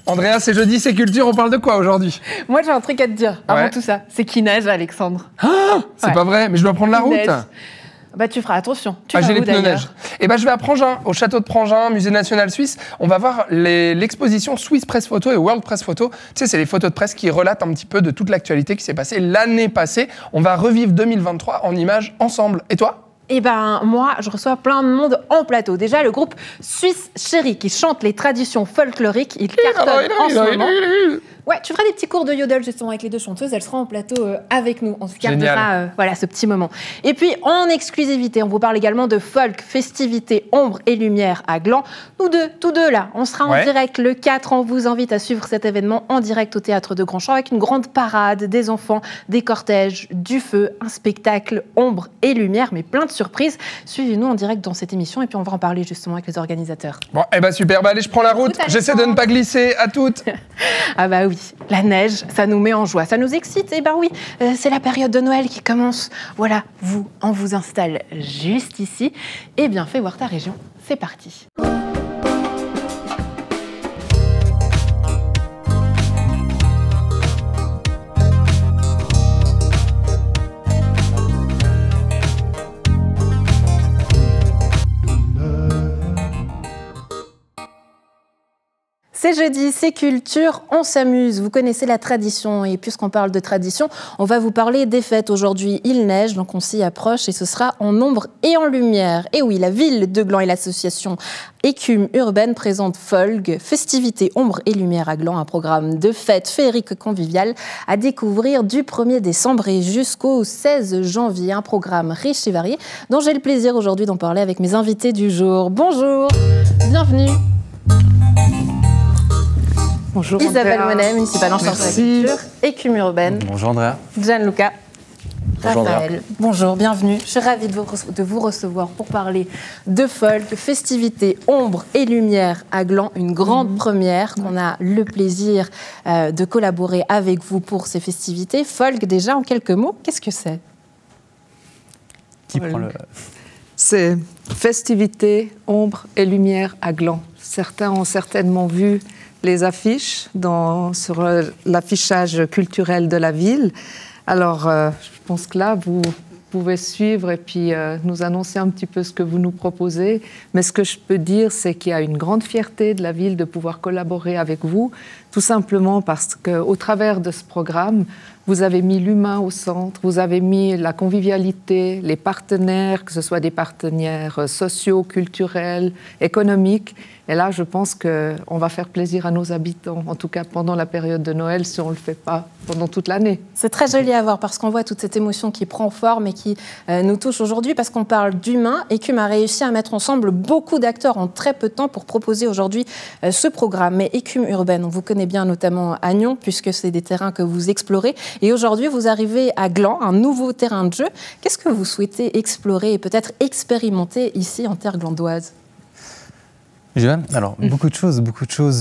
Andrea, c'est jeudi, c'est culture, on parle de quoi aujourd'hui? Moi, j'ai un truc à te dire avant tout ça. C'est qu'il neige, Alexandre. Ah, c'est pas vrai, mais je dois prendre la route. Bah, tu feras attention. Tu j'ai les pneus neige. Et bah, je vais à Prangin, au château de Prangin, musée national suisse. On va voir l'exposition Swiss Press Photo et World Press Photo. Tu sais, c'est les photos de presse qui relatent un petit peu de toute l'actualité qui s'est passée l'année passée. On va revivre 2023 en images ensemble. Et toi? Eh ben, moi, je reçois plein de monde en plateau. Déjà, le groupe Suisse Chéri qui chante les traditions folkloriques. Il cartonne en ce moment. Ouais, tu feras des petits cours de yodel justement avec les deux chanteuses. Elles seront en plateau avec nous. On se gardera voilà, ce petit moment. Et puis, en exclusivité, on vous parle également de folk, festivités, ombre et lumière à Gland. Nous deux, tous deux là, on sera en direct le 4. On vous invite à suivre cet événement en direct au Théâtre de Grandchamp avec une grande parade, des enfants, des cortèges, du feu, un spectacle ombre et lumière, mais plein de surprises. Suivez-nous en direct dans cette émission et puis on va en parler justement avec les organisateurs. Bon, eh ben super. Bah, allez, je prends la route. J'essaie de ne pas glisser. À toutes. Ah bah oui. La neige, ça nous met en joie, ça nous excite. Et ben oui, c'est la période de Noël qui commence. Voilà, on vous installe juste ici. Et bien, fais voir ta région, c'est parti. C'est jeudi, c'est culture, on s'amuse. Vous connaissez la tradition et puisqu'on parle de tradition, on va vous parler des fêtes. Aujourd'hui, il neige, donc on s'y approche et ce sera en ombre et en lumière. Et oui, la ville de Gland et l'association Écume Urbaine présentent Folg, festivités ombre et lumière à Gland, un programme de fêtes féeriques conviviales à découvrir du 1er décembre et jusqu'au 16 janvier. Un programme riche et varié dont j'ai le plaisir aujourd'hui d'en parler avec mes invités du jour. Bonjour, bienvenue. Bonjour Isabelle Monet, municipale en charge de la culture, Écume Urbaine. Bonjour Andrea. Gianluca. Bonjour Raphaël. Andrea. Bonjour, bienvenue. Je suis ravie de vous recevoir pour parler de folk, festivités, ombre et lumière à Gland, une grande première qu'on a le plaisir de collaborer avec vous pour ces festivités. Folk, déjà, en quelques mots, qu'est-ce que c'est? Qui prend le... C'est festivités, ombre et lumière à Gland. Certains ont certainement vu les affiches sur l'affichage culturel de la ville. Alors, je pense que là, vous pouvez suivre et puis nous annoncer un petit peu ce que vous nous proposez. Mais ce que je peux dire, c'est qu'il y a une grande fierté de la ville de pouvoir collaborer avec vous, tout simplement parce qu'au travers de ce programme, vous avez mis l'humain au centre, vous avez mis la convivialité, les partenaires, que ce soit des partenaires sociaux, culturels, économiques. Et là, je pense qu'on va faire plaisir à nos habitants, en tout cas pendant la période de Noël, si on ne le fait pas pendant toute l'année. C'est très joli à voir parce qu'on voit toute cette émotion qui prend forme et qui nous touche aujourd'hui parce qu'on parle d'humain. Écume a réussi à mettre ensemble beaucoup d'acteurs en très peu de temps pour proposer aujourd'hui ce programme. Mais Écume Urbaine, on vous connaît bien notamment à Nyon puisque c'est des terrains que vous explorez. Et aujourd'hui, vous arrivez à Gland, un nouveau terrain de jeu. Qu'est-ce que vous souhaitez explorer et peut-être expérimenter ici en terre glandoise ? Alors, beaucoup de choses,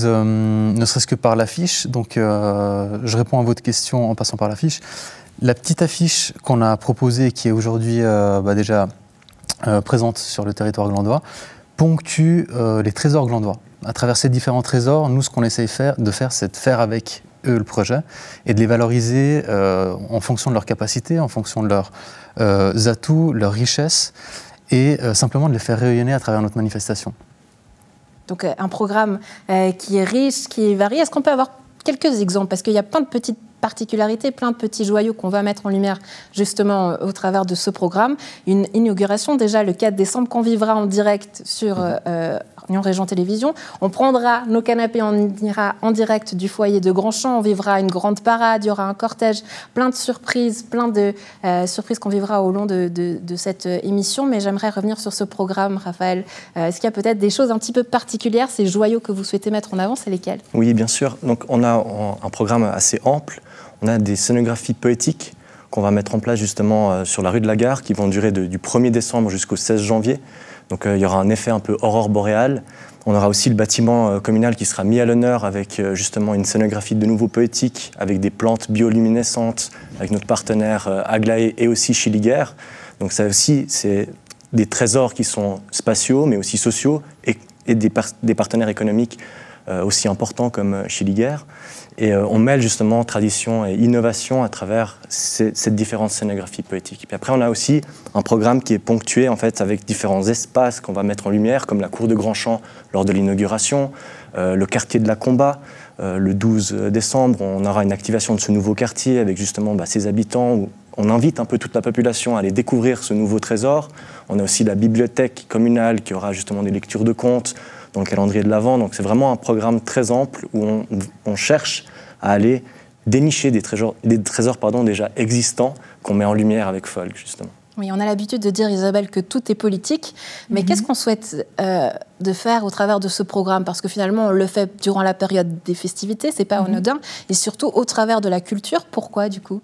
ne serait-ce que par l'affiche. Donc, je réponds à votre question en passant par l'affiche. La petite affiche qu'on a proposée, qui est aujourd'hui déjà présente sur le territoire glandois, ponctue les trésors glandois. À travers ces différents trésors, nous, ce qu'on essaye de faire, c'est de faire avec eux le projet et de les valoriser en fonction de leurs capacités, en fonction de leurs atouts, leurs richesses, et simplement de les faire rayonner à travers notre manifestation. Donc un programme qui est riche, qui est varié. Est-ce qu'on peut avoir quelques exemples? Parce qu'il y a plein de petites particularités, plein de petits joyaux qu'on va mettre en lumière justement au travers de ce programme. Une inauguration déjà le 4 décembre qu'on vivra en direct sur Nyon Région Télévision. On prendra nos canapés, on ira en direct du foyer de Grandchamp, on vivra une grande parade, il y aura un cortège, plein de surprises qu'on vivra au long de cette émission. Mais j'aimerais revenir sur ce programme, Raphaël. Est-ce qu'il y a peut-être des choses un petit peu particulières, ces joyaux que vous souhaitez mettre en avant, c'est lesquels? Oui, bien sûr. Donc on a un programme assez ample. On a des scénographies poétiques qu'on va mettre en place justement sur la rue de la Gare qui vont durer du 1er décembre jusqu'au 16 janvier. Donc il y aura un effet un peu aurore boréale. On aura aussi le bâtiment communal qui sera mis à l'honneur avec justement une scénographie de nouveau poétique, avec des plantes bioluminescentes, avec notre partenaire Aglaé et aussi Chiliguerre. Donc ça aussi, c'est des trésors qui sont spatiaux mais aussi sociaux et des partenaires économiques aussi importants comme Chiliguère. Et on mêle justement tradition et innovation à travers cette différente scénographie poétique. Et puis après, on a aussi un programme qui est ponctué en fait avec différents espaces qu'on va mettre en lumière, comme la cour de Grand-Champ lors de l'inauguration, le quartier de la Combat. Le 12 décembre, on aura une activation de ce nouveau quartier avec justement ses habitants, où on invite un peu toute la population à aller découvrir ce nouveau trésor. On a aussi la bibliothèque communale qui aura justement des lectures de contes dans le calendrier de l'Avent. Donc c'est vraiment un programme très ample où on cherche à aller dénicher des trésors déjà existants qu'on met en lumière avec Folk, justement. Oui, on a l'habitude de dire, Isabelle, que tout est politique, mais qu'est-ce qu'on souhaite de faire au travers de ce programme? Parce que finalement, on le fait durant la période des festivités, c'est pas anodin, et surtout au travers de la culture. Pourquoi, du coup?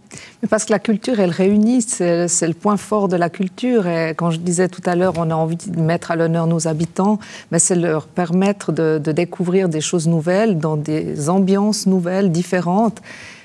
Parce que la culture, elle réunit, c'est le point fort de la culture. Et quand je disais tout à l'heure, on a envie de mettre à l'honneur nos habitants, mais c'est leur permettre de découvrir des choses nouvelles, dans des ambiances nouvelles, différentes.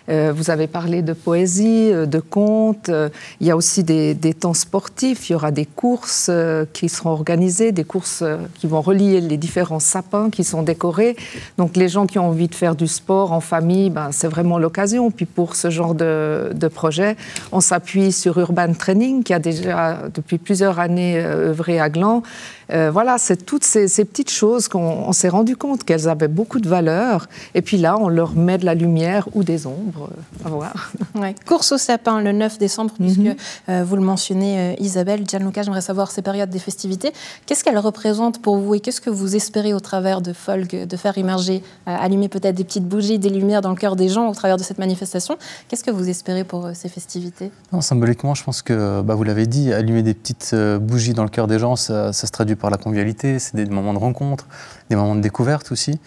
Vous avez parlé de poésie, de contes. Il y a aussi des temps sportifs. Il y aura des courses qui seront organisées, des courses qui vont relier les différents sapins qui sont décorés. Donc les gens qui ont envie de faire du sport en famille, c'est vraiment l'occasion. Puis pour ce genre de projet, on s'appuie sur Urban Training, qui a déjà depuis plusieurs années œuvré à Gland. Voilà, c'est toutes ces petites choses qu'on s'est rendu compte qu'elles avaient beaucoup de valeur. Et puis là, on leur met de la lumière ou des ombres. À voir. Ouais. Course au sapin le 9 décembre, puisque vous le mentionnez, Isabelle. Gianluca, j'aimerais savoir ces périodes des festivités. Qu'est-ce qu'elles représentent pour vous et qu'est-ce que vous espérez au travers de Folk, de faire émerger, allumer peut-être des petites bougies, des lumières dans le cœur des gens au travers de cette manifestation? Qu'est-ce que vous espérez pour ces festivités? Non, symboliquement, je pense que, vous l'avez dit, allumer des petites bougies dans le cœur des gens, ça se traduit par la convivialité, c'est des moments de rencontre, des moments de découverte aussi.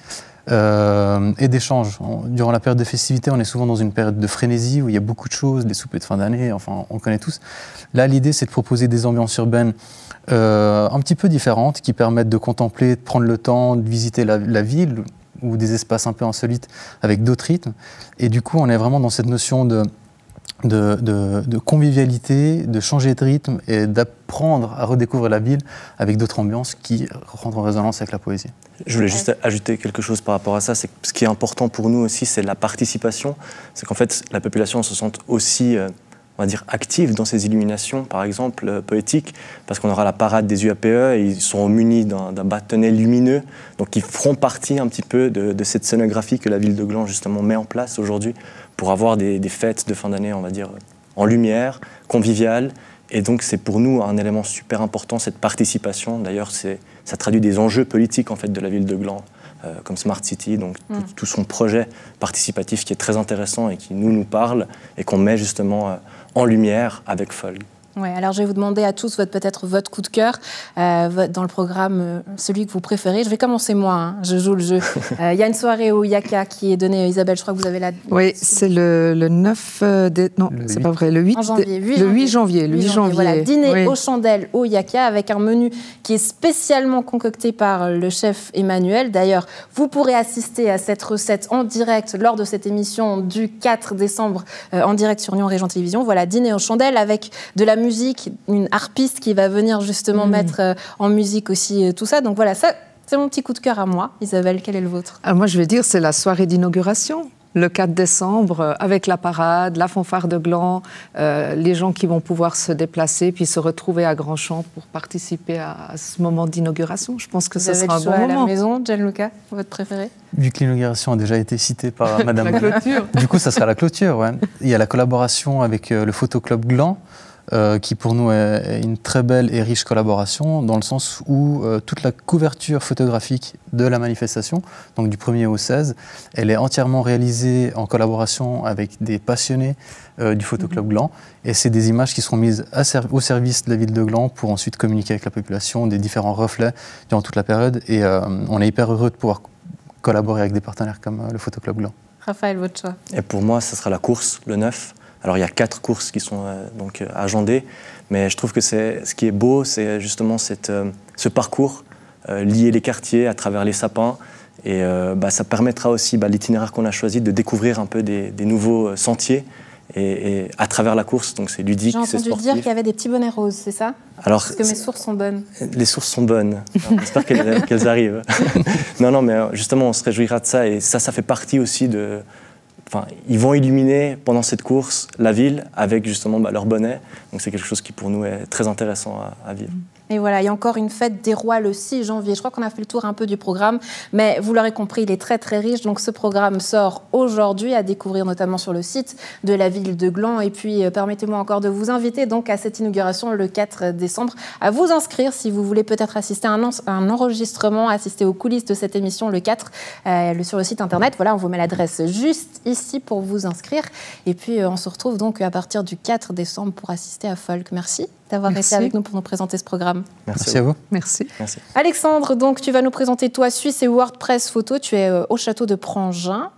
Et d'échanges. Durant la période de festivités, on est souvent dans une période de frénésie où il y a beaucoup de choses, des soupers de fin d'année, enfin, on connaît tous. Là, l'idée, c'est de proposer des ambiances urbaines un petit peu différentes qui permettent de contempler, de prendre le temps, de visiter la ville ou des espaces un peu insolites avec d'autres rythmes. Et du coup, on est vraiment dans cette notion de convivialité, de changer de rythme et d'apprendre à redécouvrir la ville avec d'autres ambiances qui rentrent en résonance avec la poésie. Je voulais juste ajouter quelque chose par rapport à ça. C'est que ce qui est important pour nous aussi, c'est la participation. C'est qu'en fait, la population se sente aussi, on va dire, active dans ces illuminations, par exemple, poétiques, parce qu'on aura la parade des UAPE et ils seront munis d'un bâtonnet lumineux. Donc, ils feront partie un petit peu de cette scénographie que la ville de Gland, justement, met en place aujourd'hui pour avoir des fêtes de fin d'année, on va dire, en lumière, conviviales. Et donc, c'est pour nous un élément super important, cette participation. D'ailleurs, ça traduit des enjeux politiques en fait, de la ville de Gland, comme Smart City, donc tout son projet participatif qui est très intéressant et qui nous parle et qu'on met justement en lumière avec Folk. Ouais, alors je vais vous demander à tous peut-être votre coup de cœur dans le programme, celui que vous préférez. Je vais commencer moi, je joue le jeu. Il y a une soirée au Yaka qui est donnée, Isabelle, je crois que vous avez la... Oui, c'est le 9... Non, c'est pas vrai, le 8 janvier. Le 8 janvier. Voilà, dîner aux chandelles au Yaka avec un menu qui est spécialement concocté par le chef Emmanuel. D'ailleurs, vous pourrez assister à cette recette en direct lors de cette émission du 4 décembre en direct sur Nyon Région Télévisions. Voilà, dîner aux chandelles avec de la musique, une harpiste qui va venir justement mettre en musique aussi tout ça. Donc voilà, ça, c'est mon petit coup de cœur à moi. Isabelle, quel est le vôtre? Moi, je vais dire, c'est la soirée d'inauguration. Le 4 décembre, avec la parade, la fanfare de Gland, les gens qui vont pouvoir se déplacer puis se retrouver à Grand-Champ pour participer à ce moment d'inauguration. Je pense que ce sera un bon moment. À la maison, Gianluca, votre préféré? Vu que l'inauguration a déjà été citée par Madame... La clôture. Du coup, ça sera la clôture, ouais. Il y a la collaboration avec le Photoclub Gland, qui pour nous est une très belle et riche collaboration, dans le sens où toute la couverture photographique de la manifestation, donc du 1er au 16, elle est entièrement réalisée en collaboration avec des passionnés du Photoclub Gland. Et c'est des images qui seront mises au service de la ville de Gland pour ensuite communiquer avec la population des différents reflets durant toute la période. Et on est hyper heureux de pouvoir collaborer avec des partenaires comme le Photoclub Gland. Raphaël, votre choix? Et pour moi, ce sera la course, le 9. Alors, il y a 4 courses qui sont donc agendées, mais je trouve que ce qui est beau, c'est justement ce parcours, lier les quartiers à travers les sapins. Et ça permettra aussi, l'itinéraire qu'on a choisi, de découvrir un peu des nouveaux sentiers et à travers la course, donc c'est ludique, c'est sportif. J'ai entendu dire qu'il y avait des petits bonnets roses, c'est ça? Alors, parce que mes sources sont bonnes. Les sources sont bonnes. J'espère qu'elles arrivent. Non, mais justement, on se réjouira de ça, et ça fait partie aussi de... Enfin, ils vont illuminer pendant cette course la ville avec justement leur bonnet. Donc c'est quelque chose qui pour nous est très intéressant à vivre. Et voilà, il y a encore une fête des rois le 6 janvier. Je crois qu'on a fait le tour un peu du programme, mais vous l'aurez compris, il est très très riche. Donc ce programme sort aujourd'hui, à découvrir notamment sur le site de la ville de Gland. Et puis permettez-moi encore de vous inviter donc à cette inauguration le 4 décembre, à vous inscrire si vous voulez peut-être assister à un enregistrement, assister aux coulisses de cette émission le 4 sur le site internet. Voilà, on vous met l'adresse juste ici pour vous inscrire. Et puis on se retrouve donc à partir du 4 décembre pour assister à Folk. Merci d'avoir été avec nous pour nous présenter ce programme. Merci à vous. Merci. Alexandre, donc tu vas nous présenter toi, Suisse et WordPress Photo. Tu es au château de Prangin.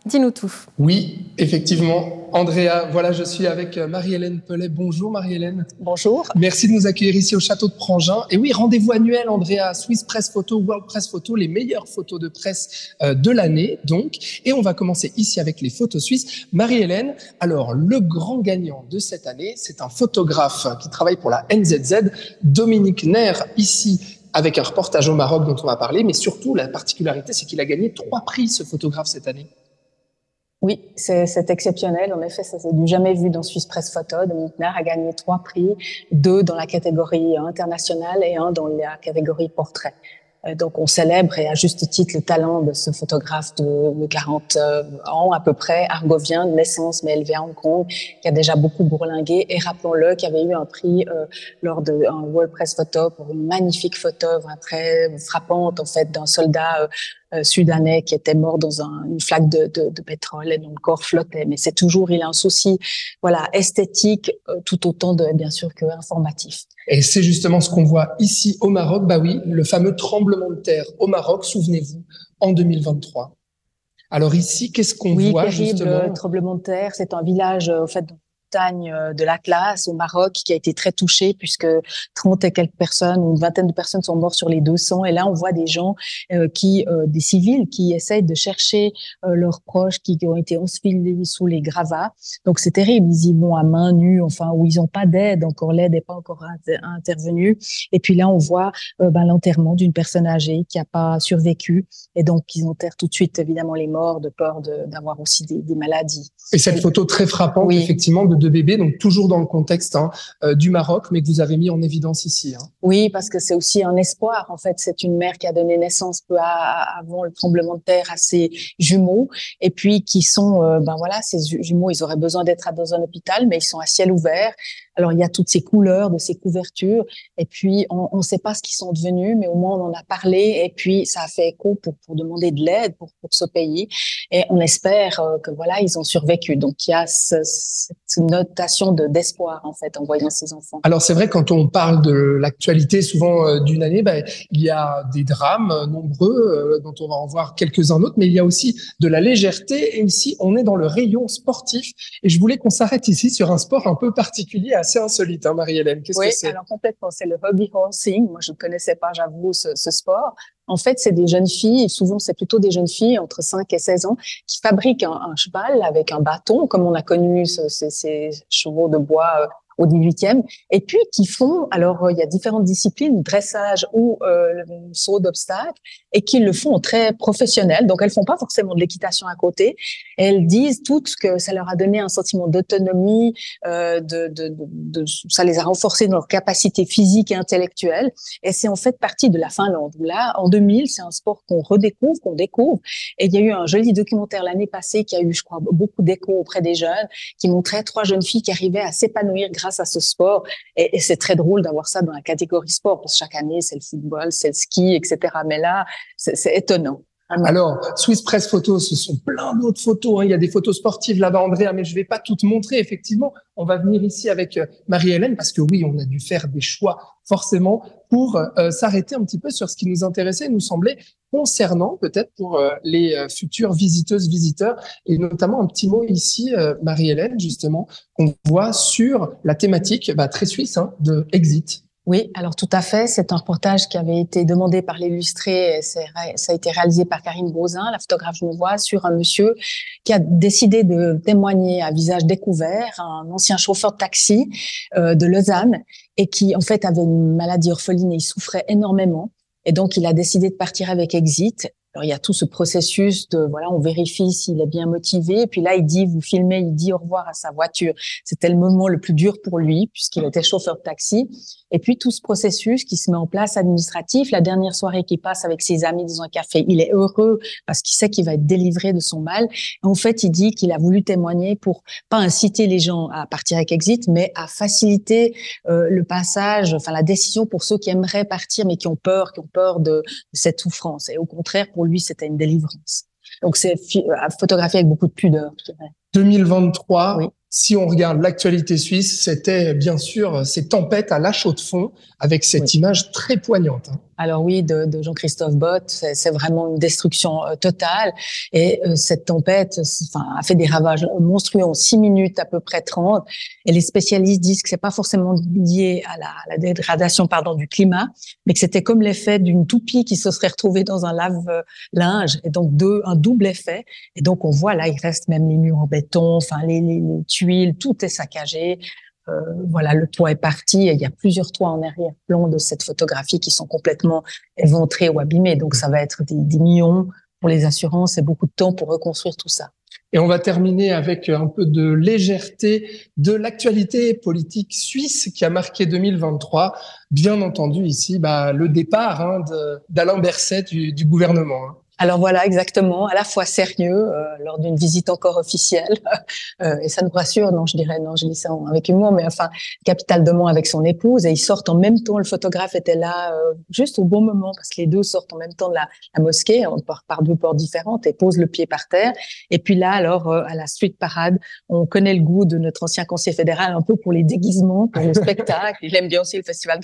Dis-nous tout. Oui, effectivement. Andrea, voilà, je suis avec Marie-Hélène Pellet. Bonjour Marie-Hélène. Bonjour. Merci de nous accueillir ici au château de Prangin. Et oui, rendez-vous annuel, Andrea, Swiss Press Photo, World Press Photo, les meilleures photos de presse de l'année, donc. Et on va commencer ici avec les photos suisses. Marie-Hélène, alors, le grand gagnant de cette année, c'est un photographe qui travaille pour la NZZ, Dominique Nair, ici, avec un reportage au Maroc dont on va parler. Mais surtout, la particularité, c'est qu'il a gagné 3 prix, ce photographe, cette année. Oui, c'est exceptionnel. En effet, ça s'est jamais vu dans Swiss Press Photo. Dominique Nair a gagné 3 prix, 2 dans la catégorie internationale et 1 dans la catégorie portrait. Donc, on célèbre, et à juste titre, le talent de ce photographe de 40 ans à peu près, argovien de naissance, mais élevé à Hong Kong, qui a déjà beaucoup bourlingué. Et rappelons-le, qui avait eu un prix lors d'un World Press Photo pour une magnifique photo, très frappante en fait, d'un soldat sudanais qui était mort dans une flaque de pétrole et dont le corps flottait. Mais c'est toujours, il a un souci, voilà, esthétique tout autant bien sûr que informatif. Et c'est justement ce qu'on voit ici au Maroc. Bah oui, le fameux tremblement de terre au Maroc, souvenez-vous, en 2023. Alors ici, qu'est-ce qu'on voit justement? Oui, terrible tremblement de terre. C'est un village, en fait, de l'Atlas au Maroc qui a été très touché puisque 30 et quelques personnes, une vingtaine de personnes sont mortes sur les 200. Et là, on voit des gens des civils qui essayent de chercher leurs proches qui ont été ensevelis sous les gravats. Donc, c'est terrible. Ils y vont à main nue, enfin, où ils n'ont pas d'aide. Encore l'aide n'est pas encore intervenue. Et puis là, on voit l'enterrement d'une personne âgée qui n'a pas survécu. Et donc, ils enterrent tout de suite, évidemment, les morts de peur d'avoir aussi des maladies. Et cette photo très frappante, oui, effectivement, de 2 bébés, donc toujours dans le contexte du Maroc, mais que vous avez mis en évidence ici. Oui, parce que c'est aussi un espoir. En fait, c'est une mère qui a donné naissance peu avant le tremblement de terre à ses jumeaux, et puis qui sont, ces jumeaux, ils auraient besoin d'être dans un hôpital, mais ils sont à ciel ouvert. Alors, il y a toutes ces couleurs de ces couvertures, et puis on ne sait pas ce qu'ils sont devenus, mais au moins on en a parlé, et puis ça a fait écho pour demander de l'aide pour ce pays, et on espère que voilà, ils ont survécu. Donc, il y a cette notation d'espoir, en fait, en voyant ces enfants. Alors, c'est vrai, quand on parle de l'actualité, souvent d'une année, il y a des drames nombreux, dont on va en voir quelques-uns d'autres, mais il y a aussi de la légèreté, et ici, on est dans le rayon sportif, et je voulais qu'on s'arrête ici sur un sport un peu particulier, assez insolite, hein, Marie-Hélène. Qu'est-ce que c'est? Oui, alors complètement, c'est le hobby horsing. Moi, je ne connaissais pas, j'avoue, ce sport. En fait, c'est des jeunes filles, et souvent c'est plutôt des jeunes filles entre 5 et 16 ans, qui fabriquent un cheval avec un bâton, comme on a connu ces chevaux de bois au 18e, et puis qui font, alors il y a différentes disciplines, dressage ou le saut d'obstacles, et qui le font très professionnel. Donc elles font pas forcément de l'équitation à côté. Et elles disent toutes que ça leur a donné un sentiment d'autonomie, ça les a renforcés dans leur capacité physique et intellectuelle. Et c'est en fait partie de la Finlande. Là, en 2000, c'est un sport qu'on découvre. Et il y a eu un joli documentaire l'année passée qui a eu, je crois, beaucoup d'écho auprès des jeunes, qui montrait 3 jeunes filles qui arrivaient à s'épanouir grâce à ce sport. Et c'est très drôle d'avoir ça dans la catégorie sport, parce que chaque année, c'est le football, c'est le ski, etc. Mais là, c'est étonnant. Alors, Swiss Press Photo, ce sont plein d'autres photos. Il y a des photos sportives là-bas, Andrea, mais je vais pas toutes montrer. Effectivement, on va venir ici avec Marie-Hélène, parce que oui, on a dû faire des choix forcément pour s'arrêter un petit peu sur ce qui nous intéressait, nous semblait concernant peut-être pour les futures visiteuses, visiteurs, et notamment un petit mot ici, Marie-Hélène, justement, qu'on voit sur la thématique très suisse de Exit. Oui, alors tout à fait. C'est un reportage qui avait été demandé par l'Illustré. Ça a été réalisé par Karine Brozin, la photographe genevoise, sur un monsieur qui a décidé de témoigner à visage découvert, un ancien chauffeur de taxi de Lausanne, et qui en fait avait une maladie orpheline et il souffrait énormément. Et donc il a décidé de partir avec Exit. Alors il y a tout ce processus de voilà, on vérifie s'il est bien motivé. Et puis là, vous filmez, il dit au revoir à sa voiture. C'était le moment le plus dur pour lui puisqu'il était chauffeur de taxi. Et puis tout ce processus qui se met en place administratif, la dernière soirée qu'il passe avec ses amis dans un café, il est heureux parce qu'il sait qu'il va être délivré de son mal. Et en fait, il dit qu'il a voulu témoigner pour pas inciter les gens à partir avec Exit, mais à faciliter le passage, enfin la décision pour ceux qui aimeraient partir mais qui ont peur de cette souffrance. Et au contraire, pour lui, c'était une délivrance. Donc c'est photographié avec beaucoup de pudeur, je dirais. 2023, oui. Si on regarde l'actualité suisse, c'était bien sûr ces tempêtes à la chaux de fond avec cette image très poignante. Alors oui, de Jean-Christophe Bott, c'est vraiment une destruction totale. Et cette tempête a fait des ravages monstrueux en 6 minutes, à peu près 30. Et les spécialistes disent que c'est pas forcément lié à la dégradation du climat, mais que c'était comme l'effet d'une toupie qui se serait retrouvée dans un lave-linge. Et donc un double effet. Et donc on voit là, il reste même les murs en béton, les tuiles, tout est saccagé. Voilà, le toit est parti et il y a plusieurs toits en arrière-plan de cette photographie qui sont complètement éventrés ou abîmés. Donc, ça va être des millions pour les assurances et beaucoup de temps pour reconstruire tout ça. Et on va terminer avec un peu de légèreté de l'actualité politique suisse qui a marqué 2023. Bien entendu, ici, le départ d'Alain Berset du gouvernement. Alors voilà, exactement, à la fois sérieux lors d'une visite encore officielle et ça nous rassure, je dis ça avec humour, mais enfin, capitale de Mans avec son épouse et ils sortent en même temps, le photographe était là juste au bon moment parce que les deux sortent en même temps de la mosquée, on part par 2 portes différentes et posent le pied par terre et puis là alors à la street parade, on connaît le goût de notre ancien conseiller fédéral un peu pour les déguisements, pour le spectacle, il aime bien aussi le festival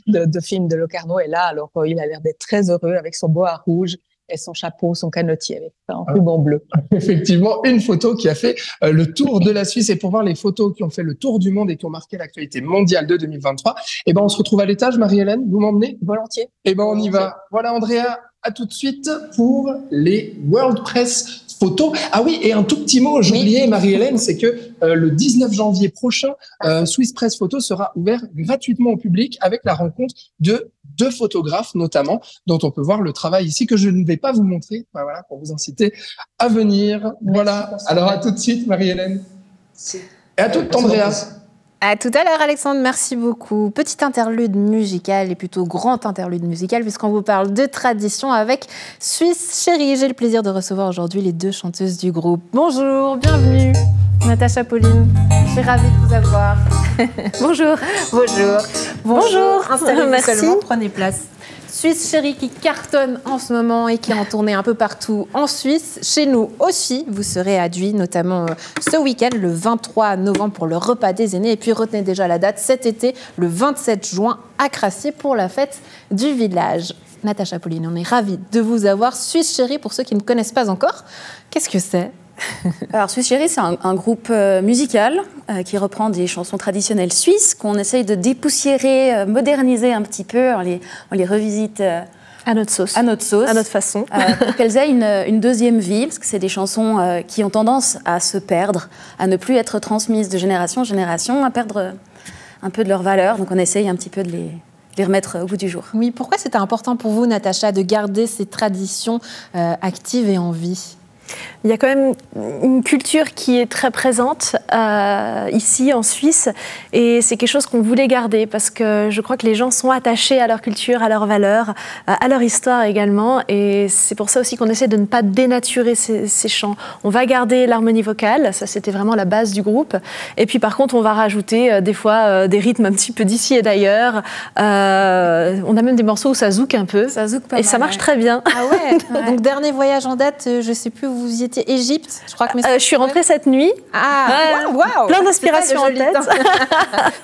de films de Locarno et là alors il a l'air d'être très heureux avec son boa rouge et son chapeau, son canotier avec un ruban bleu. Effectivement, une photo qui a fait le tour de la Suisse. Et pour voir les photos qui ont fait le tour du monde et qui ont marqué l'actualité mondiale de 2023, on se retrouve à l'étage, Marie-Hélène, vous m'emmenez? Volontiers. On y va. Voilà, Andrea, à tout de suite pour les World Press Photos. Ah oui, et un tout petit mot, j'oubliais, Marie-Hélène, c'est que le 19 janvier prochain, Swiss Press Photo sera ouvert gratuitement au public avec la rencontre de 2 photographes notamment, dont on peut voir le travail ici que je ne vais pas vous montrer, voilà, pour vous inciter à venir. Voilà, alors à tout de suite Marie-Hélène. Et à tout Andrea. À tout à l'heure Alexandre, merci beaucoup. Petite interlude musicale et plutôt grand interlude musical puisqu'on vous parle de tradition avec Suisse Chérie. J'ai le plaisir de recevoir aujourd'hui les 2 chanteuses du groupe. Bonjour, bienvenue. Natacha Pauline, je suis ravie de vous avoir. Bonjour. Bonjour. Bonjour. Installez-vous seulement, prenez place. Suisse Chérie qui cartonne en ce moment et qui est en tournée un peu partout en Suisse. Chez nous aussi, vous serez à Douy, notamment ce week-end, le 23 novembre pour le repas des aînés. Et puis retenez déjà la date, cet été, le 27 juin à Crassier pour la fête du village. Natacha Pauline, on est ravis de vous avoir. Suisse Chérie, pour ceux qui ne connaissent pas encore, qu'est-ce que c'est ? Alors, Suisse Chérie, c'est un groupe musical qui reprend des chansons traditionnelles suisses qu'on essaye de dépoussiérer, moderniser un petit peu. On les revisite à notre sauce, à notre façon, pour qu'elles aient une deuxième vie, parce que c'est des chansons qui ont tendance à se perdre, à ne plus être transmises de génération en génération, à perdre un peu de leur valeur. Donc, on essaye un petit peu de les remettre au goût du jour. Oui, pourquoi c'était important pour vous, Natacha, de garder ces traditions actives et en vie ? Il y a quand même une culture qui est très présente ici en Suisse et c'est quelque chose qu'on voulait garder parce que je crois que les gens sont attachés à leur culture, à leurs valeurs, à leur histoire également et c'est pour ça aussi qu'on essaie de ne pas dénaturer ces chants. On va garder l'harmonie vocale, ça c'était vraiment la base du groupe et puis par contre on va rajouter des fois des rythmes un petit peu d'ici et d'ailleurs. On a même des morceaux où ça zouk un peu ça zouk pas et mal, ça marche très bien. Ah ouais. Donc dernier voyage en date, je sais plus où vous y étiez Égypte, je crois que je suis rentrée cette nuit. Waouh, plein d'inspiration en tête.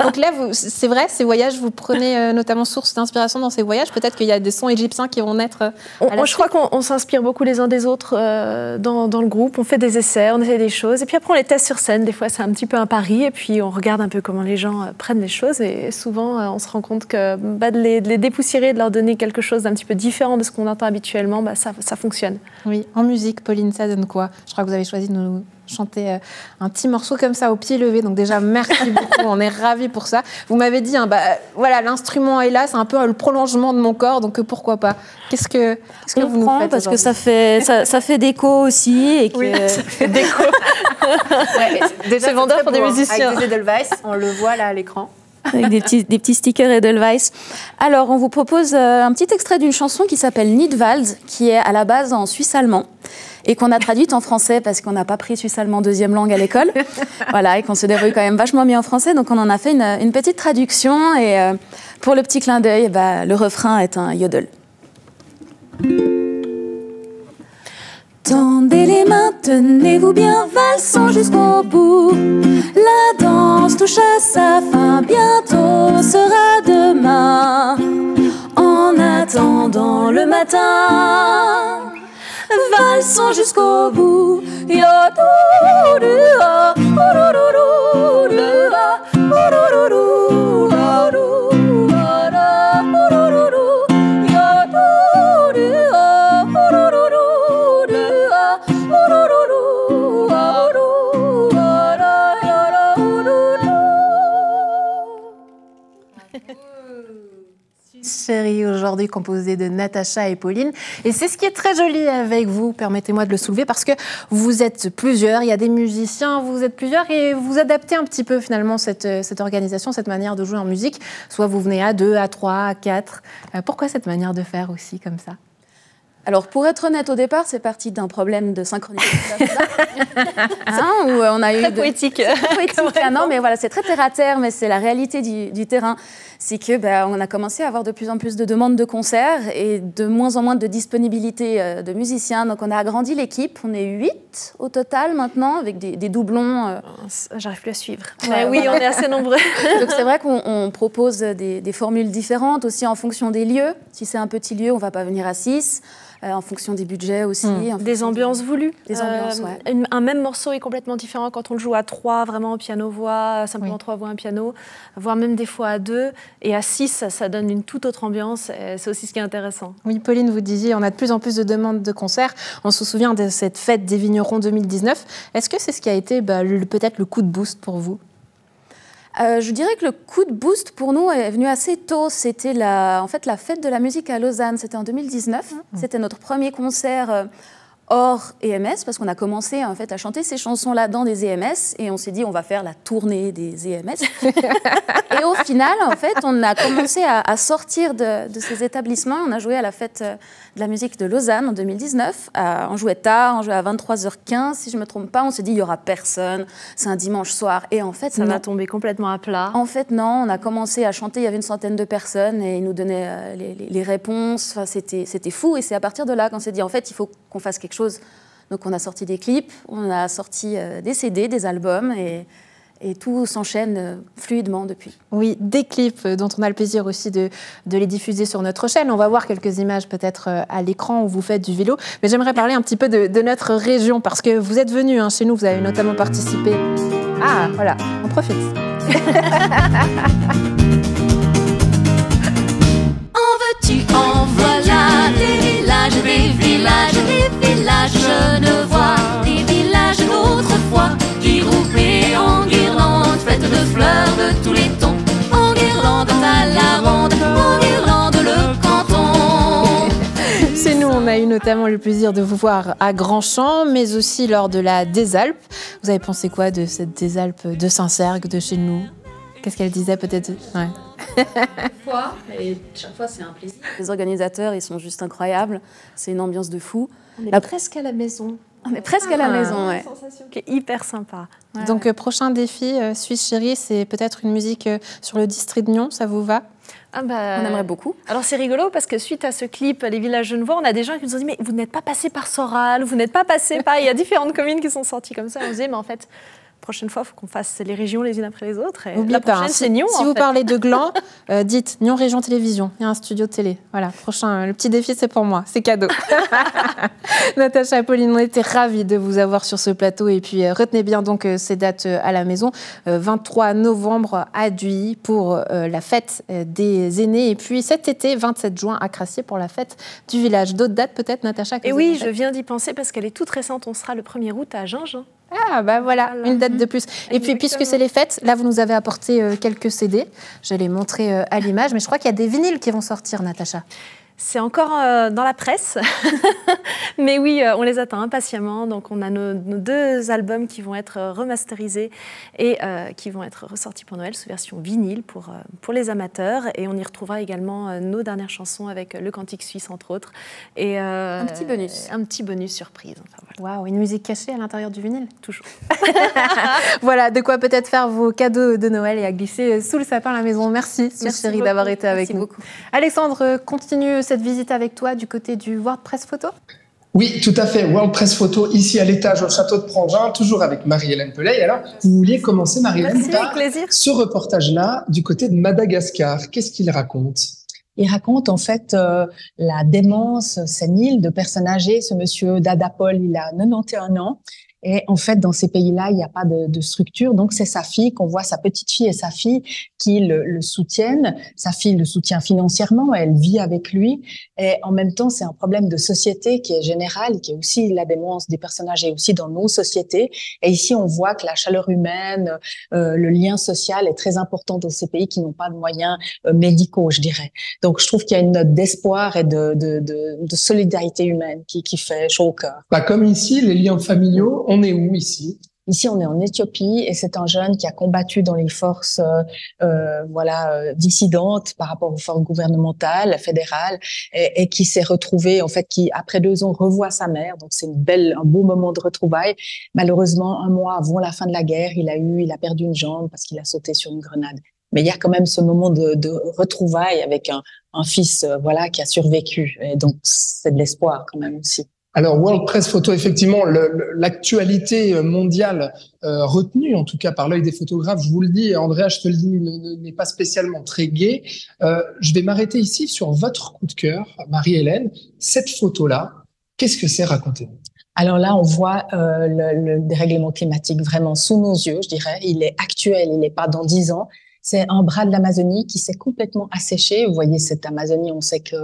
Donc là, c'est vrai, ces voyages, vous prenez notamment source d'inspiration dans ces voyages. Peut-être qu'il y a des sons égyptiens qui vont naître. Je crois qu'on s'inspire beaucoup les uns des autres dans le groupe. On fait des essais, on essaie des choses, et puis après on les teste sur scène. Des fois, c'est un petit peu un pari, et puis on regarde un peu comment les gens prennent les choses. Et souvent, on se rend compte que de les dépoussiérer, de leur donner quelque chose d'un petit peu différent de ce qu'on entend habituellement, ça fonctionne. Oui, en musique, Pauline, ça donne quoi? Je crois que vous avez choisi de nous chanter un petit morceau comme ça au pied levé. Donc déjà, merci beaucoup, on est ravis pour ça. Vous m'avez dit, voilà, l'instrument est là, c'est un peu le prolongement de mon corps, donc pourquoi pas. Qu'est-ce que vous nous faites parce que ça fait d'écho aussi. Et que... Oui, ça fait d'écho. Déjà, c'est vendeur pour des musiciens. Avec des Edelweiss, on le voit là à l'écran. Avec des petits stickers Edelweiss. Alors, on vous propose un petit extrait d'une chanson qui s'appelle Nidwald, qui est à la base en suisse-allemand et qu'on a traduite en français parce qu'on n'a pas pris suisse-allemand deuxième langue à l'école. Voilà, et qu'on se débrouille quand même vachement bien en français. Donc, on en a fait une petite traduction. Et pour le petit clin d'œil, le refrain est un yodel. Tendez les mains, tenez-vous bien, valsons jusqu'au bout. La danse touche à sa fin, bientôt sera demain. En attendant le matin, valsons jusqu'au bout. Chérie, aujourd'hui composée de Natacha et Pauline. Et c'est ce qui est très joli avec vous, permettez-moi de le soulever, parce que vous êtes plusieurs, il y a des musiciens, vous êtes plusieurs, et vous adaptez un petit peu finalement cette organisation, cette manière de jouer en musique. Soit vous venez à 2, à 3, à 4. Pourquoi cette manière de faire aussi comme ça? Alors, pour être honnête, au départ, c'est parti d'un problème de synchronisation. Où on a eu très poétique. Non, mais voilà, c'est très terre-à-terre, mais c'est la réalité du terrain. C'est que on a commencé à avoir de plus en plus de demandes de concerts et de moins en moins de disponibilité de musiciens. Donc, on a agrandi l'équipe. On est 8 au total maintenant, avec des doublons. J'arrive plus à suivre. Ouais, oui, on est assez nombreux. Donc, c'est vrai qu'on propose des formules différentes aussi en fonction des lieux. Si c'est un petit lieu, on ne va pas venir à 6. En fonction des budgets aussi. Des ambiances voulues. Des ambiances, ouais. Un même morceau est complètement différent quand on le joue à 3, vraiment piano-voix, simplement 3 voix, un piano, voire même des fois à 2. Et à 6, ça donne une toute autre ambiance. C'est aussi ce qui est intéressant. Oui, Pauline, vous disiez, on a de plus en plus de demandes de concerts. On se souvient de cette fête des vignerons 2019. Est-ce que c'est ce qui a été peut-être le coup de boost pour vous? Je dirais que le coup de boost pour nous est venu assez tôt. C'était la fête de la musique à Lausanne. C'était en 2019. C'était notre premier concert hors EMS, parce qu'on a commencé en fait à chanter ces chansons-là dans des EMS, et on s'est dit on va faire la tournée des EMS. Et au final, en fait, on a commencé à sortir de ces établissements. On a joué à la fête de la musique de Lausanne en 2019. On jouait tard, on jouait à 23h15, si je ne me trompe pas. On s'est dit il n'y aura personne, c'est un dimanche soir. Et en fait, ça va tomber complètement à plat. En fait, non, on a commencé à chanter, il y avait une centaine de personnes et ils nous donnaient les réponses. Enfin, c'était fou, et c'est à partir de là qu'on s'est dit en fait, il faut qu'on fasse quelque chose. Donc on a sorti des clips, on a sorti des CD, des albums, et tout s'enchaîne fluidement depuis. Oui, des clips dont on a le plaisir aussi de les diffuser sur notre chaîne. On va voir quelques images peut-être à l'écran où vous faites du vélo. Mais j'aimerais parler un petit peu de notre région, parce que vous êtes venus chez nous, vous avez notamment participé. Ah, voilà, on profite. En veux-tu, en voilà, des villages, je ne vois des villages d'autrefois qui groupés en guirlandes, faites de fleurs de tous les tons, en guirlande à la ronde, en guirlande le canton. Chez nous, on a eu notamment le plaisir de vous voir à Grandchamp, mais aussi lors de la Désalpes. Vous avez pensé quoi de cette Désalpes de Saint-Cergue, de chez nous? Qu'est-ce qu'elle disait peut-être? Ouais. Et chaque fois, c'est un plaisir. Les organisateurs, ils sont juste incroyables. C'est une ambiance de fou. On est presque à la maison. On est presque à la maison, ouais. Une sensation qui est hyper sympa. Ouais, donc, prochain défi, Suisse Chérie, c'est peut-être une musique sur le district de Nyon, ça vous va? Ah bah, on aimerait beaucoup. Alors c'est rigolo parce que suite à ce clip Les Villages Genevois, on a des gens qui nous ont dit mais vous n'êtes pas passé par Soral, vous n'êtes pas passé par... Il y a différentes communes qui sont sorties comme ça. On se disait mais en fait, prochaine fois, il faut qu'on fasse les régions les unes après les autres. Et la prochaine, c'est Nyon. Si vous parlez de Gland, dites Nyon Région Télévision. Il y a un studio de télé. Voilà, prochain, le petit défi, c'est pour moi. C'est cadeau. Natacha, Apolline, on était ravis de vous avoir sur ce plateau. Et puis, retenez bien donc ces dates à la maison. 23 novembre à Duy pour la fête des aînés. Et puis, cet été, 27 juin à Crassier pour la fête du village. D'autres dates, peut-être, Natacha? Et oui, je viens d'y penser parce qu'elle est toute récente. On sera le 1er août à Gingin. Ah, bah voilà, une date de plus. Et puis, puisque c'est les fêtes, là, vous nous avez apporté quelques CD. Je les montrer à l'image, mais je crois qu'il y a des vinyles qui vont sortir, Natacha. C'est encore dans la presse, mais oui, on les attend impatiemment. Donc, on a nos 2 albums qui vont être remasterisés et qui vont être ressortis pour Noël sous version vinyle pour les amateurs. Et on y retrouvera également nos dernières chansons avec le Cantique Suisse, entre autres. Et un petit bonus. Un petit bonus surprise. Enfin, voilà. Waouh, une musique cachée à l'intérieur du vinyle? Toujours. Voilà, de quoi peut-être faire vos cadeaux de Noël et à glisser sous le sapin à la maison. Merci, chérie, d'avoir été avec nous. Beaucoup. Alexandre, continue cette visite avec toi du côté du World Press Photo? Oui, tout à fait. World Press Photo, ici à l'étage au château de Prangin, toujours avec Marie-Hélène Pelay. Alors, vous vouliez commencer, Marie-Hélène, par ce reportage-là du côté de Madagascar. Qu'est-ce qu'il raconte? Il raconte en fait la démence sénile de personnes âgées. Ce monsieur Dadapol, il a 91 ans. Et en fait, dans ces pays-là, il n'y a pas de structure. Donc, c'est sa fille qu'on voit, sa petite fille et sa fille qui le soutiennent. Sa fille le soutient financièrement, elle vit avec lui. Et en même temps, c'est un problème de société qui est général, qui est aussi la démence des personnages et aussi dans nos sociétés. Et ici, on voit que la chaleur humaine, le lien social est très important dans ces pays qui n'ont pas de moyens médicaux, je dirais. Donc, je trouve qu'il y a une note d'espoir et de solidarité humaine qui fait chaud au cœur. Bah, comme ici, les liens familiaux, on est où ici? Ici, on est en Éthiopie et c'est un jeune qui a combattu dans les forces dissidentes par rapport aux forces gouvernementales, fédérales, et qui s'est retrouvé, en fait, qui après 2 ans revoit sa mère. Donc c'est un beau moment de retrouvailles. Malheureusement, 1 mois avant la fin de la guerre, il a perdu une jambe parce qu'il a sauté sur une grenade. Mais il y a quand même ce moment de retrouvailles avec un fils, qui a survécu. Et donc c'est de l'espoir quand même aussi. Alors, World Press Photo, effectivement, l'actualité mondiale retenue, en tout cas par l'œil des photographes, je vous le dis, et Andrea, je te le dis, n'est pas spécialement très gai. Je vais m'arrêter ici sur votre coup de cœur, Marie-Hélène. Cette photo-là, qu'est-ce que c'est? Racontez-nous. Alors là, on voit le dérèglement climatique vraiment sous nos yeux, je dirais. Il est actuel, il n'est pas dans 10 ans. C'est un bras de l'Amazonie qui s'est complètement asséché. Vous voyez, cette Amazonie, on sait que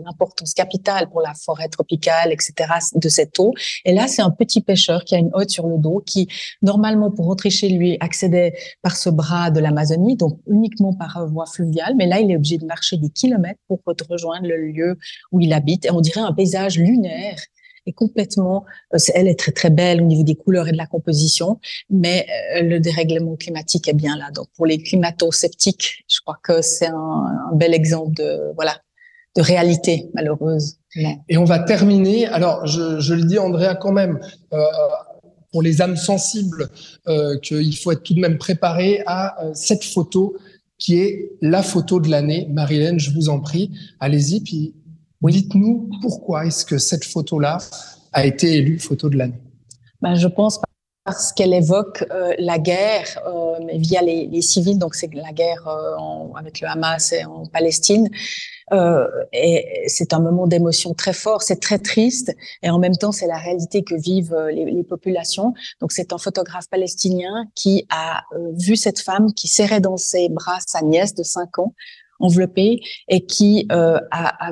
l'importance capitale pour la forêt tropicale, etc., de cette eau. Et là, c'est un petit pêcheur qui a une hotte sur le dos qui, normalement, pour rentrer chez lui, accédait par ce bras de l'Amazonie, donc uniquement par voie fluviale. Mais là, il est obligé de marcher des kilomètres pour rejoindre le lieu où il habite. Et on dirait un paysage lunaire. Et complètement, elle est très très belle au niveau des couleurs et de la composition, mais le dérèglement climatique est bien là. Donc pour les climato-sceptiques, je crois que c'est un bel exemple de réalité malheureuse. Et on va terminer. Alors je le dis, Andrea, quand même. Pour les âmes sensibles, qu'il faut être tout de même préparé à cette photo qui est la photo de l'année. Marie-Hélène, je vous en prie, allez-y, puis dites-nous pourquoi est-ce que cette photo-là a été élue photo de l'année? Je pense parce qu'elle évoque la guerre, mais via les civils, donc c'est la guerre avec le Hamas et en Palestine. Et c'est un moment d'émotion très fort, c'est très triste, et en même temps c'est la réalité que vivent les populations. Donc c'est un photographe palestinien qui a vu cette femme qui serrait dans ses bras sa nièce de 5 ans, enveloppée, et qui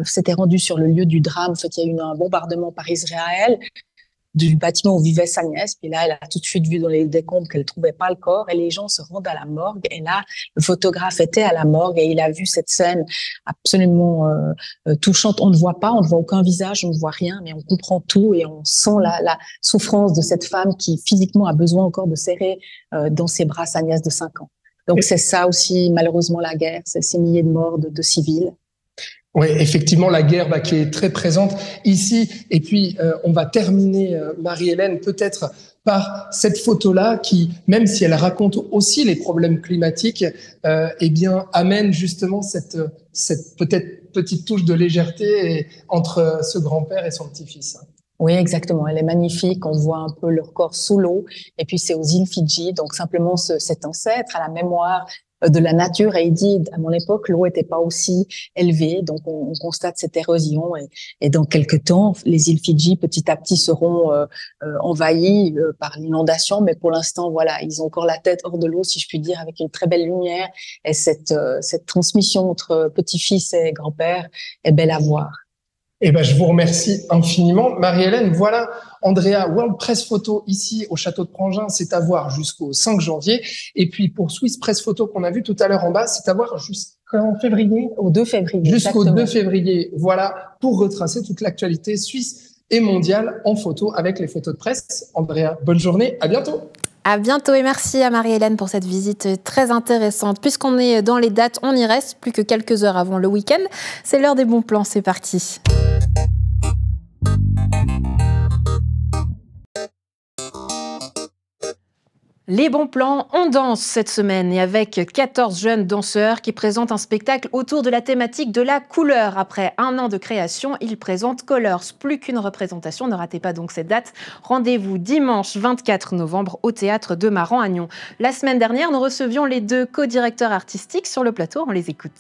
s'était rendu sur le lieu du drame. En fait, il y a eu un bombardement par Israël du bâtiment où vivait sa nièce, puis là, elle a tout de suite vu dans les décombres qu'elle trouvait pas le corps, et les gens se rendent à la morgue, et là, le photographe était à la morgue, et il a vu cette scène absolument touchante. On ne voit aucun visage, on ne voit rien, mais on comprend tout, et on sent la souffrance de cette femme qui, physiquement, a besoin encore de serrer dans ses bras sa nièce de 5 ans. Donc c'est ça aussi, malheureusement, la guerre, c'est ces milliers de morts de civils. Oui, effectivement, la guerre qui est très présente ici. Et puis, on va terminer, Marie-Hélène, peut-être par cette photo-là qui, même si elle raconte aussi les problèmes climatiques, eh bien, amène justement cette peut-être petite touche de légèreté entre ce grand-père et son petit-fils. Oui, exactement. Elle est magnifique. On voit un peu leur corps sous l'eau. Et puis, c'est aux îles Fidji. Donc, simplement, cet ancêtre à la mémoire de la nature. Et il dit, à mon époque, l'eau n'était pas aussi élevée. Donc, on constate cette érosion. Et dans quelques temps, les îles Fidji, petit à petit, seront envahies par l'inondation. Mais pour l'instant, voilà, ils ont encore la tête hors de l'eau, si je puis dire, avec une très belle lumière. Et cette transmission entre petit-fils et grand-père est belle à voir. Eh ben, je vous remercie infiniment. Marie-Hélène, voilà, Andrea, World Press Photo ici au Château de Prangin, c'est à voir jusqu'au 5 janvier. Et puis pour Swiss Press Photo qu'on a vu tout à l'heure en bas, c'est à voir jusqu'en février. Au 2 février. Jusqu'au 2 février. Voilà, pour retracer toute l'actualité suisse et mondiale en photo avec les photos de presse. Andrea, bonne journée, à bientôt. À bientôt et merci à Marie-Hélène pour cette visite très intéressante. Puisqu'on est dans les dates, on y reste plus que quelques heures avant le week-end. C'est l'heure des bons plans, c'est parti. Les bons plans, on danse cette semaine et avec 14 jeunes danseurs qui présentent un spectacle autour de la thématique de la couleur. Après un an de création, ils présentent Colors. Plus qu'une représentation, ne ratez pas donc cette date. Rendez-vous dimanche 24 novembre au Théâtre de Maran à Nyon. La semaine dernière, nous recevions les deux co-directeurs artistiques sur le plateau. On les écoute.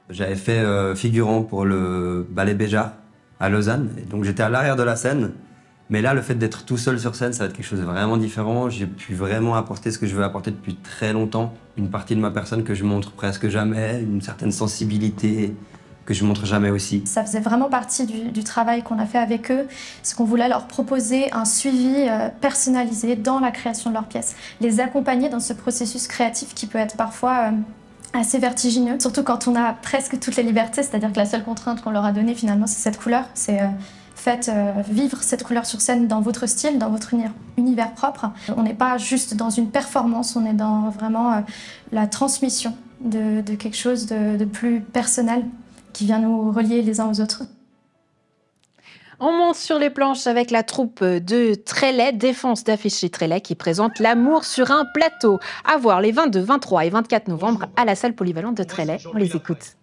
J'avais fait figurant pour le Ballet Béja à Lausanne. Et donc j'étais à l'arrière de la scène. Mais là, le fait d'être tout seul sur scène, ça va être quelque chose de vraiment différent. J'ai pu vraiment apporter ce que je veux apporter depuis très longtemps. Une partie de ma personne que je montre presque jamais, une certaine sensibilité que je montre jamais aussi. Ça faisait vraiment partie du travail qu'on a fait avec eux, c'est qu'on voulait leur proposer un suivi personnalisé dans la création de leurs pièces. Les accompagner dans ce processus créatif qui peut être parfois assez vertigineux, surtout quand on a presque toutes les libertés, c'est-à-dire que la seule contrainte qu'on leur a donnée finalement, c'est cette couleur. C'est faites vivre cette couleur sur scène dans votre style, dans votre univers propre. On n'est pas juste dans une performance, on est dans vraiment la transmission de quelque chose de plus personnel qui vient nous relier les uns aux autres. On monte sur les planches avec la troupe de Trélay, Défense d'afficher Trélay, qui présente L'amour sur un plateau. À voir les 22, 23 et 24 novembre à la salle polyvalente de Trélay. On les écoute.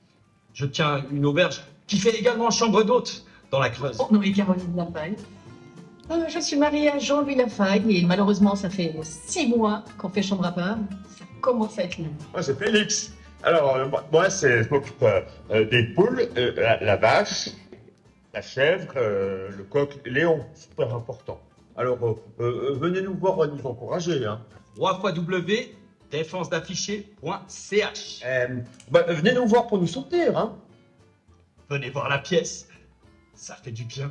Je tiens une auberge qui fait également chambre d'hôte dans la Creuse. Mon nom est Caroline Lafaille. Je suis mariée à Jean-Louis Lafaille et malheureusement, ça fait 6 mois qu'on fait chambre à part. Ça commence à être long. Moi, c'est Félix. Alors, moi, je m'occupe des poules, la vache, la chèvre, le coq, Léon, super important. Alors, venez nous voir, nous encourager. Hein. www.défensedafficher.ch venez nous voir pour nous soutenir. Hein. Venez voir la pièce, ça fait du bien.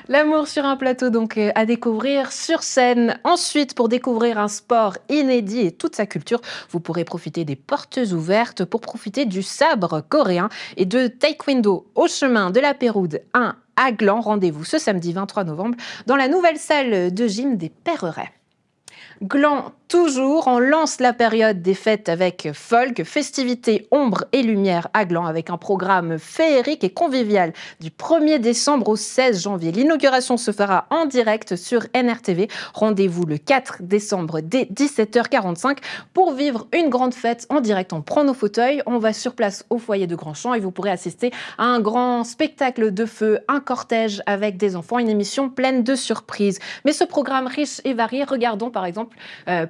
L'amour sur un plateau, donc à découvrir sur scène. Ensuite, pour découvrir un sport inédit et toute sa culture, vous pourrez profiter des portes ouvertes pour profiter du sabre coréen et de taekwondo au chemin de la Péroude 1 à Gland. Rendez-vous ce samedi 23 novembre dans la nouvelle salle de gym des Perrerets. Gland, toujours, on lance la période des fêtes avec folk, festivités, ombre et lumière à Gland avec un programme féerique et convivial du 1er décembre au 16 janvier. L'inauguration se fera en direct sur NRTV. Rendez-vous le 4 décembre dès 17h45 pour vivre une grande fête en direct. On prend nos fauteuils, on va sur place au foyer de Grandchamp et vous pourrez assister à un grand spectacle de feu, un cortège avec des enfants, une émission pleine de surprises. Mais ce programme riche et varié, regardons par exemple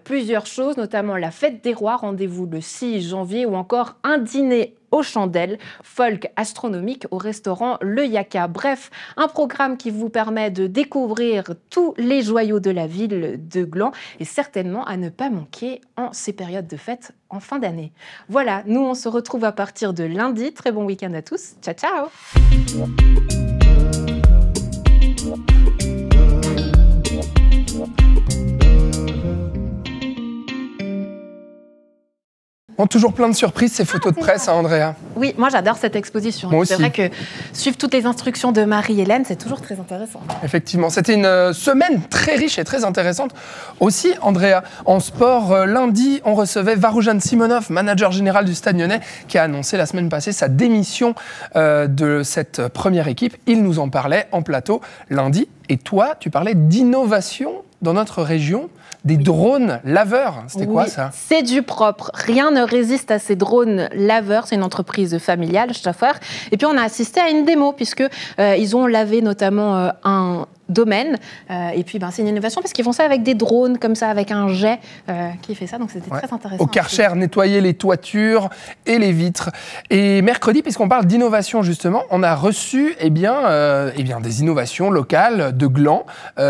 plusieurs choses, notamment la fête des rois, rendez-vous le 6 janvier, ou encore un dîner aux chandelles, folk astronomique au restaurant Le Yaka. Bref, un programme qui vous permet de découvrir tous les joyaux de la ville de Gland et certainement à ne pas manquer en ces périodes de fête en fin d'année. Voilà, nous on se retrouve à partir de lundi. Très bon week-end à tous. Ciao, ciao! Bon, toujours plein de surprises, ces photos de presse, hein, Andrea. Oui, moi j'adore cette exposition. Moi aussi. C'est vrai que suivre toutes les instructions de Marie-Hélène, c'est toujours très intéressant. Effectivement, c'était une semaine très riche et très intéressante. Aussi, Andrea, en sport, lundi, on recevait Varoujan Simonov, manager général du Stade Lyonnais, qui a annoncé la semaine passée sa démission de cette première équipe. Il nous en parlait en plateau lundi. Et toi, tu parlais d'innovation dans notre région. Des drones laveurs, c'était quoi ça? C'est du propre. Rien ne résiste à ces drones laveurs. C'est une entreprise familiale, Stafford. Et puis on a assisté à une démo puisque ils ont lavé notamment un domaine. Et puis c'est une innovation parce qu'ils font ça avec des drones comme ça, avec un jet qui fait ça. Donc c'était très intéressant. Au Karcher, nettoyer les toitures et les vitres. Et mercredi, puisqu'on parle d'innovation justement, on a reçu des innovations locales de Gland.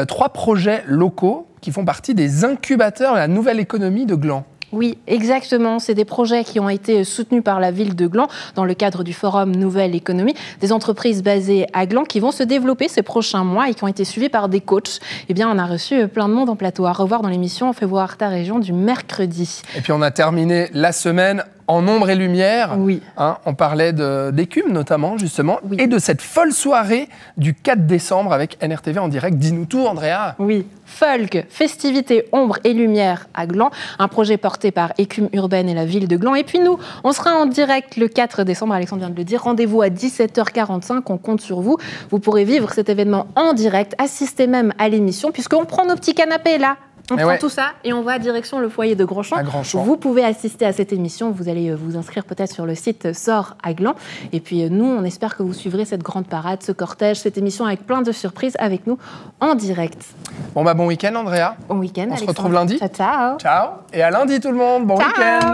3 projets locaux qui font partie des incubateurs de la nouvelle économie de Gland. Oui, exactement. C'est des projets qui ont été soutenus par la ville de Gland dans le cadre du Forum Nouvelle Économie. Des entreprises basées à Gland qui vont se développer ces prochains mois et qui ont été suivies par des coachs. Eh bien, on a reçu plein de monde en plateau. À revoir dans l'émission On fait voir ta région du mercredi. Et puis, on a terminé la semaine en ombre et lumière. Oui. Hein, on parlait d'écume notamment, justement, et de cette folle soirée du 4 décembre avec NRTV en direct. Dis-nous tout, Andrea. Oui. Folk, festivité ombre et lumière à Gland, un projet porté par Écume Urbaine et la ville de Gland. Et puis nous, on sera en direct le 4 décembre, Alexandre vient de le dire. Rendez-vous à 17h45, on compte sur vous. Vous pourrez vivre cet événement en direct, assister même à l'émission, puisqu'on prend nos petits canapés là. On prend tout ça et on va direction le foyer de Grandchamp. Vous pouvez assister à cette émission. Vous allez vous inscrire peut-être sur le site Sort à Gland. Et puis nous, on espère que vous suivrez cette grande parade, ce cortège, cette émission avec plein de surprises avec nous en direct. Bon week-end, Andrea. Bon week-end, On se retrouve lundi. Ciao. Ciao. Et à lundi, tout le monde. Bon week-end.